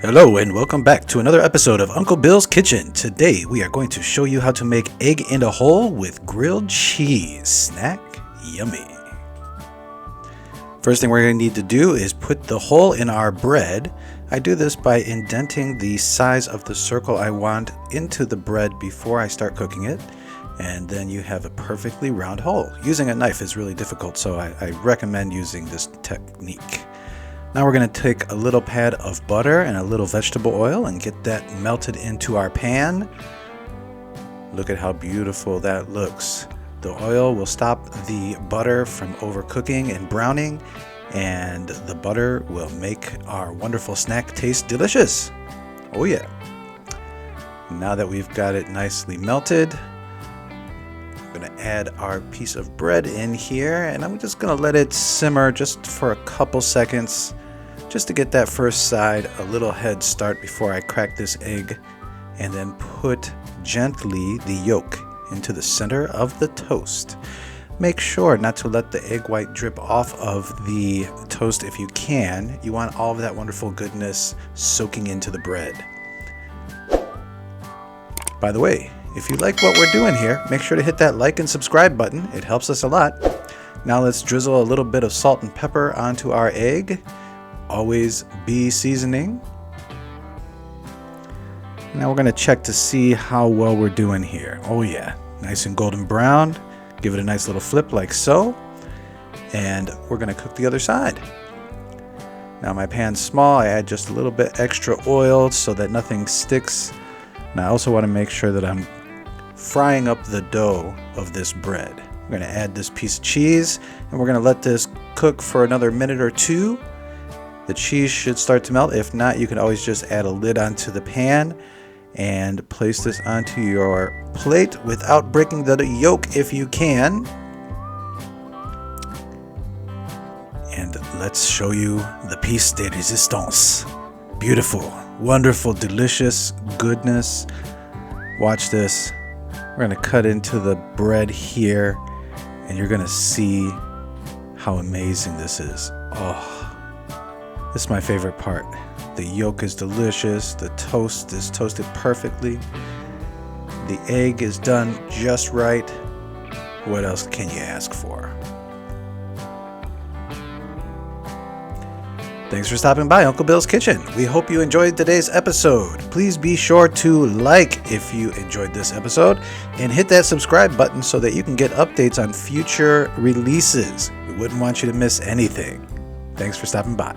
Hello and welcome back to another episode of Uncle Bill's Kitchen. Today we are going to show you how to make egg in a hole with grilled cheese. Snack yummy. First thing we're going to need to do is put the hole in our bread. I do this by indenting the size of the circle I want into the bread before I start cooking it. And then you have a perfectly round hole. Using a knife is really difficult, so I recommend using this technique. Now we're going to take a little pad of butter and a little vegetable oil and get that melted into our pan. Look at how beautiful that looks. The oil will stop the butter from overcooking and browning, and the butter will make our wonderful snack taste delicious. Oh yeah. Now that we've got it nicely melted, I'm going to add our piece of bread in here, and I'm just going to let it simmer just for a couple seconds, just to get that first side a little head start before I crack this egg, and then put gently the yolk into the center of the toast. Make sure not to let the egg white drip off of the toast if you can. You want all of that wonderful goodness soaking into the bread. By the way, if you like what we're doing here, make sure to hit that like and subscribe button. It helps us a lot. Now let's drizzle a little bit of salt and pepper onto our egg. Always be seasoning. Now we're going to check to see how well we're doing here. Oh yeah, nice and golden brown. Give it a nice little flip like so. And we're going to cook the other side. Now my pan's small. I add just a little bit extra oil so that nothing sticks. And I also want to make sure that I'm frying up the dough of this bread. I'm going to add this piece of cheese, and we're going to let this cook for another minute or two. The cheese should start to melt. If not, you can always just add a lid onto the pan and place this onto your plate without breaking the yolk if you can. And let's show you the piece de resistance. Beautiful, wonderful, delicious goodness. Watch this. We're going to cut into the bread here, and you're going to see how amazing this is. Oh. This is my favorite part. The yolk is delicious. The toast is toasted perfectly. The egg is done just right. What else can you ask for? Thanks for stopping by Uncle Bill's Kitchen. We hope you enjoyed today's episode. Please be sure to like if you enjoyed this episode and hit that subscribe button so that you can get updates on future releases. We wouldn't want you to miss anything. Thanks for stopping by.